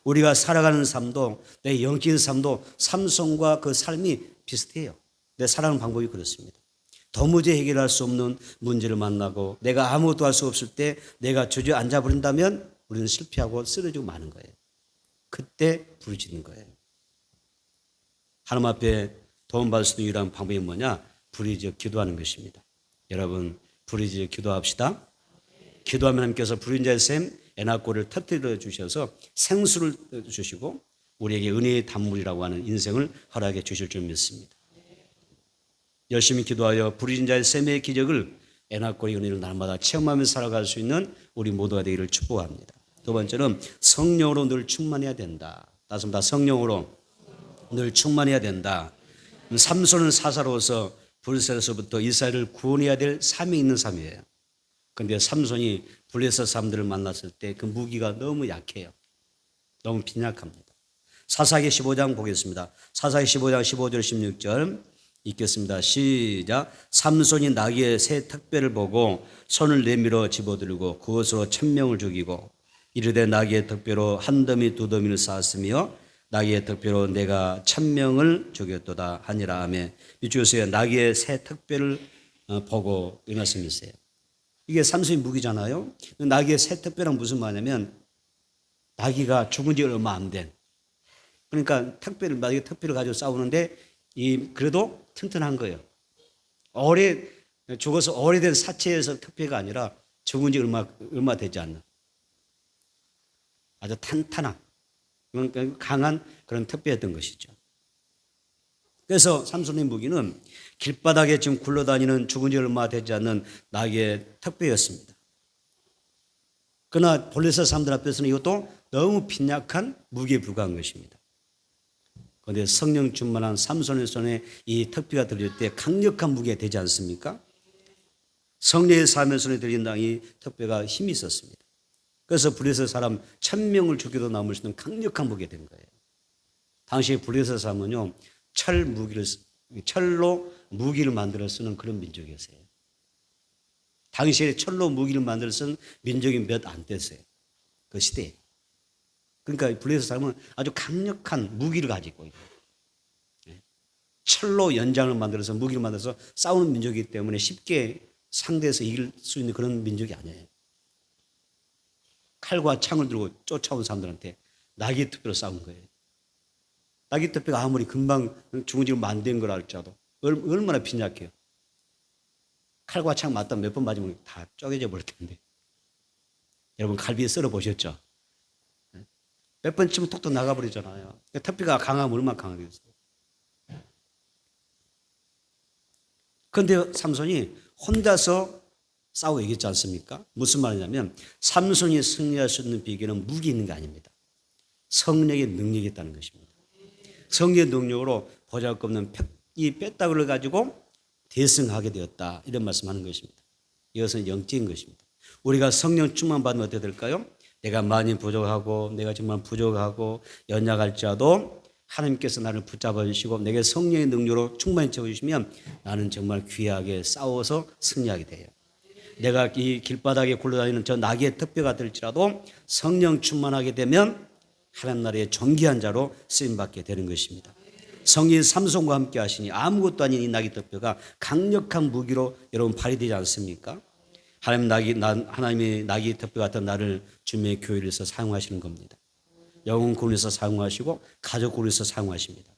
우리가 살아가는 삶도 내 영적인 삶도 삼손과 그 삶이 비슷해요. 내 살아가는 방법이 그렇습니다. 도무지 해결할 수 없는 문제를 만나고 내가 아무것도 할 수 없을 때 내가 주저앉아 버린다면 우리는 실패하고 쓰러지고 마는 거예요. 그때 부르짖는 거예요. 하나님 앞에 도움받을 수 있는 유일한 방법이 뭐냐? 부르짖어 기도하는 것입니다. 여러분 부르짖어 기도합시다. 기도하면 하나님께서 부르짖은 자의 샘 에나골을 터뜨려 주셔서 생수를 주시고 우리에게 은혜의 단물이라고 하는 인생을 허락해 주실 줄 믿습니다. 열심히 기도하여 부르짖은 자의 샘의 기적을 에나골의 은혜를 날마다 체험하며 살아갈 수 있는 우리 모두가 되기를 축복합니다. 두 번째는 성령으로 늘 충만해야 된다. 따습니다. 성령으로 늘 충만해야 된다. 삼손은 사사로워서 블레셋에서부터 이스라엘을 구원해야 될 삶이 있는 삶이에요. 그런데 삼손이 블레셋 사람들을 만났을 때 그 무기가 너무 약해요. 너무 빈약합니다. 사사기 15장 보겠습니다. 사사기 15장 15절 16절 읽겠습니다. 시작. 삼손이 나귀의 새 턱뼈를 보고 손을 내밀어 집어들고 그것으로 1000명을 죽이고 이르되 나귀의 턱뼈로 한 더미 두 더미를 쌓았으며 나귀의 턱뼈로 내가 1000명을 죽였도다 하니라 하며 이쪽에서 나귀의 새 턱뼈를 보고 이 말씀이 있어요. 이게 삼손의 무기잖아요. 나귀의 새 턱뼈란 무슨 말이냐면 나귀가 죽은 지 얼마 안 된, 그러니까 나귀의 턱뼈를 가지고 싸우는데 그래도 튼튼한 거예요. 죽어서 오래된 사체에서 턱뼈가 아니라 죽은 지 얼마 되지 않는 아주 탄탄한 강한 그런 턱뼈였던 것이죠. 그래서 삼손의 무기는 길바닥에 지금 굴러다니는 죽은 지 얼마 되지 않는 나귀의 턱뼈였습니다. 그러나 블레셋 사람들 앞에서는 이것도 너무 빈약한 무기에 불과한 것입니다. 그런데 성령 충만한 삼손의 손에 이 턱뼈가 들릴 때 강력한 무기가 되지 않습니까? 성령의 삶의 손에 들린 이 턱뼈가 힘이 있었습니다. 그래서 블레셋 사람 1000명을 죽여도 남을 수 있는 강력한 무기가 된 거예요. 당시 블레셋 사람은요, 철로 무기를 만들어 쓰는 그런 민족이었어요. 당시에 철로 무기를 만들어 쓰는 민족이 몇 안 됐어요. 그 시대에. 그러니까 블레셋 사람은 아주 강력한 무기를 가지고 있어요. 철로 연장을 만들어서 무기를 만들어서 싸우는 민족이기 때문에 쉽게 상대해서 이길 수 있는 그런 민족이 아니에요. 칼과 창을 들고 쫓아온 사람들한테 나귀 턱뼈로 싸운 거예요. 나귀 턱뼈가 아무리 금방 죽은 지 얼마 안 된 걸 알지라도 얼마나 빈약해요. 칼과 창 맞다 몇 번 맞으면 다 쪼개져 버릴 텐데. 여러분 갈비에 썰어 보셨죠? 몇 번 치면 톡톡 나가버리잖아요. 턱뼈가 강하면 얼마나 강하겠어요. 그런데 삼손이 혼자서 싸우고 이겼지 않습니까? 무슨 말이냐면 삼손이 승리할 수 있는 비결은 무기 있는 게 아닙니다. 성령의 능력이 있다는 것입니다. 성령의 능력으로 보잘것없는 이 뼈다귀를 가지고 대승하게 되었다. 이런 말씀하는 것입니다. 이것은 영적인 것입니다. 우리가 성령 충만 받으면 어떻게 될까요? 내가 많이 부족하고 내가 정말 부족하고 연약할지라도 하나님께서 나를 붙잡아 주시고 내게 성령의 능력으로 충만히 채워주시면 나는 정말 귀하게 싸워서 승리하게 돼요. 내가 이 길바닥에 굴러다니는 저 나귀의 턱뼈가 될지라도 성령 충만하게 되면 하나님 나라의 존귀한 자로 쓰임받게 되는 것입니다. 성인 삼손과 함께 하시니 아무것도 아닌 이 나귀 턱뼈가 강력한 무기로 여러분 발휘되지 않습니까? 하나님의 나귀 턱뼈 같은 나를 주님의 교회를 위해서 사용하시는 겁니다. 영혼 구원을 위해서 사용하시고 가족 구원을 위해서 사용하십니다.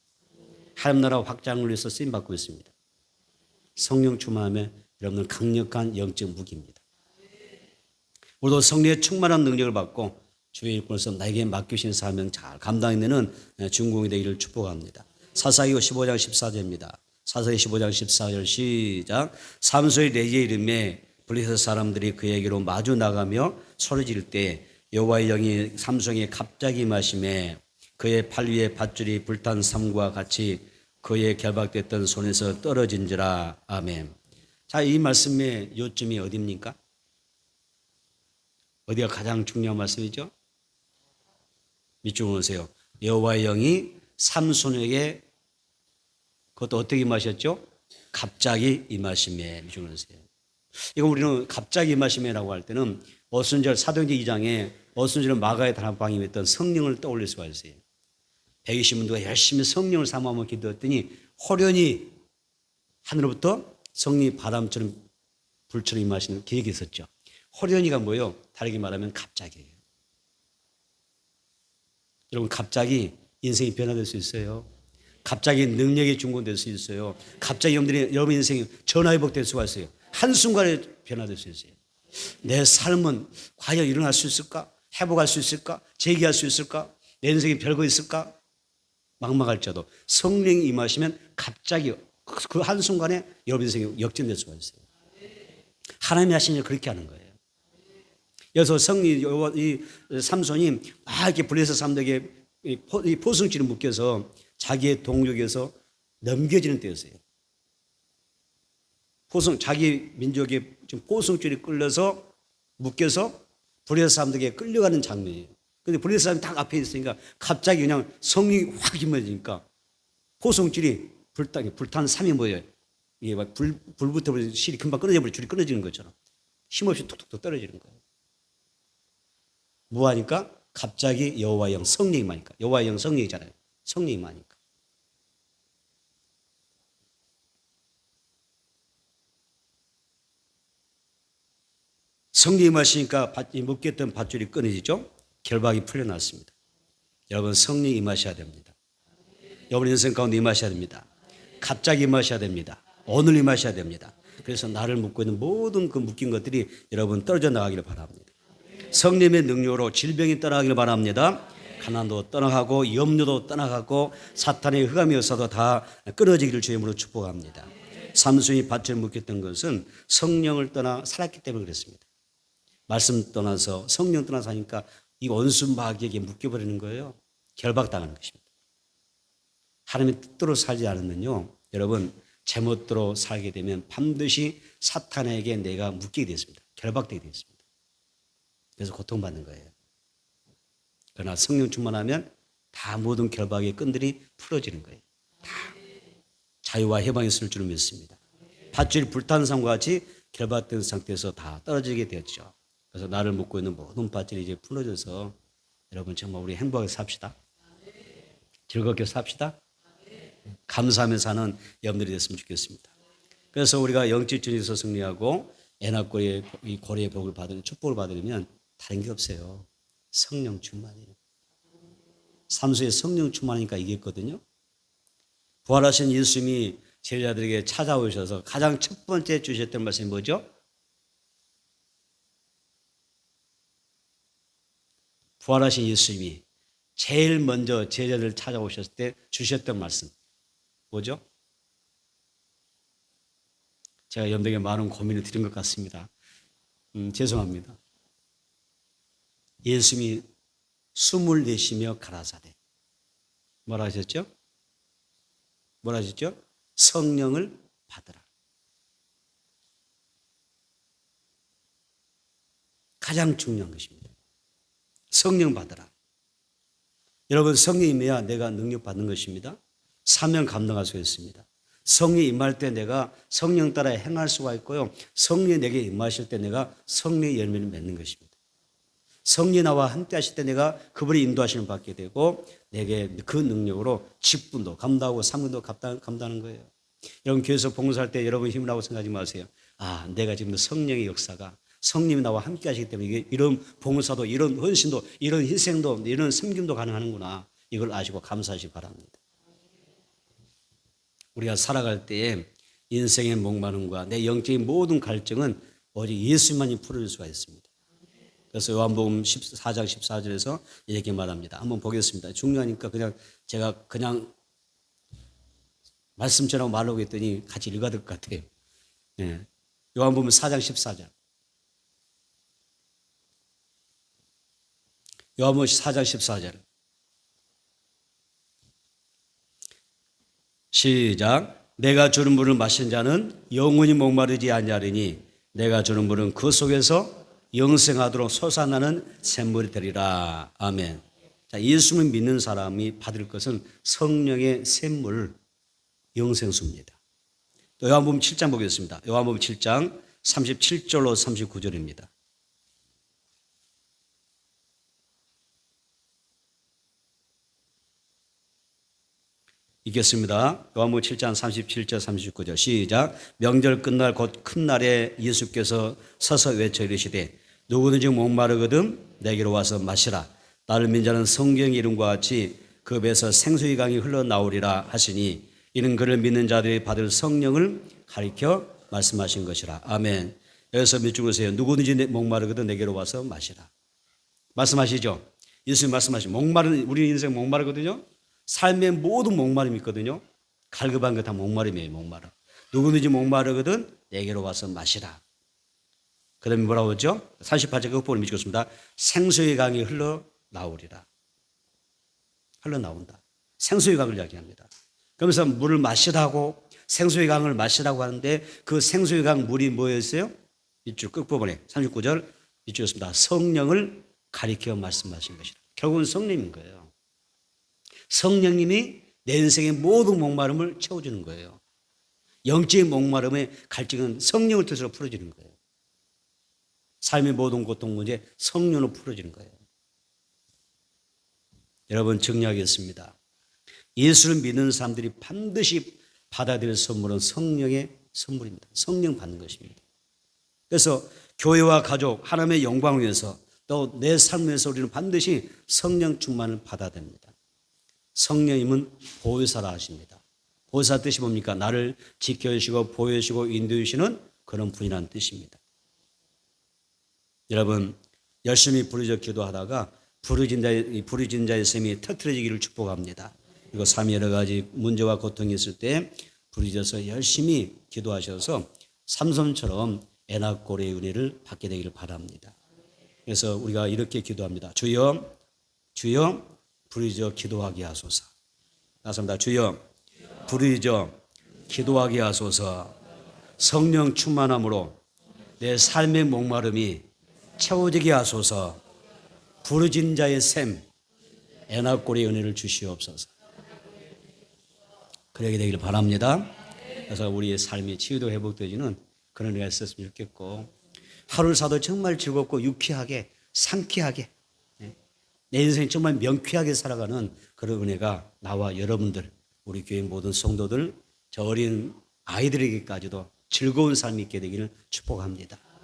하나님 나라 확장을 위해서 쓰임받고 있습니다. 성령 충만함에 여러분은 강력한 영적 무기입니다. 우리도 성령의 충만한 능력을 받고 주의 일꾼으로서 나에게 맡기신 사명 잘 감당해내는 주인공이 되기를 축복합니다. 사사기 15장 14절입니다. 사사기 15장 14절 시작. 삼손이 내게 이름에 블레셋 사람들이 그에게로 마주 나가며 소리 지를 때 여호와의 영이 삼손에게 갑자기 임하심에 그의 팔 위에 밧줄이 불탄 삼과 같이 그의 결박됐던 손에서 떨어진지라. 아멘. 자, 이 말씀의 요점이 어디입니까? 어디가 가장 중요한 말씀이죠? 밑줄 보세요. 여호와의 영이 삼손에게 그것도 어떻게 임하셨죠? 갑자기 임하심에. 밑줄 보세요. 이거 우리는 갑자기 임하심에라고 할 때는 오순절 사도행전 2장에 오순절 마가의 다락방에 있던 성령을 떠올릴 수가 있어요. 120명 열심히 성령을 사모하며 기도했더니 호련히 하늘로부터 성령이 바람처럼 불처럼 임하시는 계획이 있었죠. 호련히가 뭐예요? 다르게 말하면 갑자기예요. 여러분 갑자기 인생이 변화될 수 있어요. 갑자기 능력이 중건될 수 있어요. 갑자기 여러분 인생이 전화위복될 수가 있어요. 한순간에 변화될 수 있어요. 내 삶은 과연 일어날 수 있을까? 회복할 수 있을까? 재기할 수 있을까? 내 인생에 별거 있을까? 막막할지라도 성령이 임하시면 갑자기 그 한순간에 여러분 인생이 역전될 수가 있어요. 하나님이 하신 일 그렇게 하는 거예요. 그래서 이 삼손이 막 이렇게 블레셋 사람들에게 이 포승줄을 묶여서 자기의 동족에서 넘겨지는 때였어요. 자기 민족의 포승줄이 끌려서 묶여서 블레셋 사람들에게 끌려가는 장면이에요. 근데 블레셋 사람이 딱 앞에 있으니까 갑자기 그냥 성령이 확 임해지니까 포승줄이 불탄 삼이 뭐예요? 이게 막 불 붙어버리는 실이 금방 끊어져 버리고 줄이 끊어지는 것처럼 힘없이 툭툭 떨어지는 거예요. 뭐 하니까? 갑자기 여호와의 영 성령이 임하니까. 여호와의 영 성령이잖아요. 성령이 임하니까. 성령이 임하시니까 묶였던 밧줄이 끊어지죠. 결박이 풀려났습니다. 여러분 성령이 임하셔야 됩니다. 여러분 인생 가운데 임하셔야 됩니다. 갑자기 임하셔야 됩니다. 오늘 임하셔야 됩니다. 그래서 나를 묶고 있는 모든 그 묶인 것들이 여러분 떨어져 나가기를 바랍니다. 성령의 능력으로 질병이 떠나가기를 바랍니다. 가난도 떠나가고 염려도 떠나가고 사탄의 흑암이 없어도 다 끊어지기를 주의 이름으로 축복합니다. 삼손이 밧줄에 묶였던 것은 성령을 떠나 살았기 때문에 그랬습니다. 말씀 떠나서 성령 떠나서 하니까 이 원수 마귀에게 묶여버리는 거예요. 결박당하는 것입니다. 하나님의 뜻대로 살지 않으면요, 여러분 제멋대로 살게 되면 반드시 사탄에게 내가 묶이게 되었습니다. 결박되게 되었습니다. 그래서 고통받는 거예요. 그러나 성령 충만하면 다 모든 결박의 끈들이 풀어지는 거예요. 다 자유와 해방이 있을 줄 믿습니다. 밧줄이 불타는 삶과 같이 결박된 상태에서 다 떨어지게 되었죠. 그래서 나를 묶고 있는 모든 밧줄이 이제 풀어져서 여러분 정말 우리 행복하게 삽시다. 즐겁게 삽시다. 감사하며 사는 여러분들이 됐으면 좋겠습니다. 그래서 우리가 영적 전에서 승리하고 애낙고의 이 고래의 복을 받으면 축복을 받으려면 다른 게 없어요. 성령 충만이에요. 삼수의 성령 충만이니까 이겼거든요. 부활하신 예수님이 제자들에게 찾아오셔서 가장 첫 번째 주셨던 말씀이 뭐죠? 부활하신 예수님이 제일 먼저 제자들을 찾아오셨을 때 주셨던 말씀 뭐죠? 제가 여러분에게 많은 고민을 드린 것 같습니다. 죄송합니다. 예수님이 숨을 내쉬며 가라사대 뭐라 하셨죠? 뭐라 하셨죠? 성령을 받으라. 가장 중요한 것입니다. 성령 받으라. 여러분 성령이 임해야 내가 능력 받는 것입니다. 사명 감당할 수 있습니다. 성령이 임할 때 내가 성령 따라 행할 수가 있고요. 성령이 내게 임하실 때 내가 성령의 열매를 맺는 것입니다. 성령이 나와 함께 하실 때 내가 그분의 인도하심을 받게 되고 내게 그 능력으로 직분도 감당하고 사명도 감당하는 거예요. 여러분 교회에서 봉사할 때 여러분 힘을 하고 생각하지 마세요. 아, 내가 지금 성령의 역사가 성령이 나와 함께 하시기 때문에 이런 봉사도 이런 헌신도 이런 희생도 이런 섬김도 가능하는구나. 이걸 아시고 감사하시기 바랍니다. 우리가 살아갈 때에 인생의 목마름과 내 영적인 모든 갈증은 오직 예수만이 풀어줄 수가 있습니다. 그래서 요한복음 14장 14절에서 이렇게 말합니다. 한번 보겠습니다. 중요하니까 제가 그냥 말씀처럼 말하고 했더니 같이 읽어야 될 것 같아요. 네. 요한복음 4장 14절. 요한복음 4장 14절. 시작. 내가 주는 물을 마신 자는 영원히 목마르지 아니하리니 내가 주는 물은 그 속에서 영생하도록 솟아나는 샘물이 되리라. 아멘. 자, 예수를 믿는 사람이 받을 것은 성령의 샘물, 영생수입니다. 또 요한복음 7장 보겠습니다. 요한복음 7장 37절로 39절입니다. 읽겠습니다. 요한복음 7장 37절 39절 시작. 명절 끝날 곧 큰 날에 예수께서 서서 외쳐 이르시되 누구든지 목마르거든 내게로 와서 마시라. 나를 믿는 자는 성경의 이름과 같이 그 배에서 생수의 강이 흘러나오리라 하시니 이는 그를 믿는 자들이 받을 성령을 가리켜 말씀하신 것이라. 아멘. 여기서 몇 줄 보세요. 누구든지 목마르거든 내게로 와서 마시라. 말씀하시죠. 예수님 말씀하시죠. 우리 인생 목마르거든요. 삶의 모든 목마름이 있거든요. 갈급한 거 다 목마름이에요. 목마름. 누구든지 목마르거든 내게로 와서 마시라. 그 다음에 뭐라고 했죠? 38절 그 부분을 읽겠습니다. 생수의 강이 흘러나오리라. 흘러나온다. 생수의 강을 이야기합니다. 그러면서 물을 마시라고, 생수의 강을 마시라고 하는데 그 생수의 강 물이 뭐였어요? 밑줄 끝부분에 39절 밑줄이었습니다. 성령을 가리켜 말씀하신 것이라. 결국은 성령인 거예요. 성령님이 내 인생의 모든 목마름을 채워주는 거예요. 영적인 목마름의 갈증은 성령을 뜻으로 풀어지는 거예요. 삶의 모든 고통 문제 성령으로 풀어지는 거예요. 여러분 정리하겠습니다. 예수를 믿는 사람들이 반드시 받아들일 선물은 성령의 선물입니다. 성령 받는 것입니다. 그래서 교회와 가족, 하나님의 영광을 위해서 또 내 삶을 위해서 우리는 반드시 성령 충만을 받아야 됩니다. 성령님은 보혜사라 하십니다. 보혜사 뜻이 뭡니까? 나를 지켜주시고 보호해주시고 인도해 주시는 그런 분이라는 뜻입니다. 여러분 열심히 부르짖어 기도하다가 부르짖는 자의 셈이 터트려지기를 축복합니다. 그리고 삶의 여러 가지 문제와 고통이 있을 때 부르짖어서 열심히 기도하셔서 삼손처럼 애낙고래의 은혜를 받게 되기를 바랍니다. 그래서 우리가 이렇게 기도합니다. 주여 부르짖어 기도하게 하소서. 나섭니다. 주여 부르짖어 기도하게 하소서. 성령 충만함으로 내 삶의 목마름이 채워지게 하소서. 부르짖는 자의 샘 애낙고래의 은혜를 주시옵소서. 그러게 되기를 바랍니다. 그래서 우리의 삶이 치유도 회복되지는 그런 은혜가 있었으면 좋겠고, 하루를 사도 정말 즐겁고 유쾌하게 상쾌하게 내 인생 정말 명쾌하게 살아가는 그런 은혜가 나와 여러분들, 우리 교회 모든 성도들, 저 어린 아이들에게까지도 즐거운 삶이 있게 되기를 축복합니다.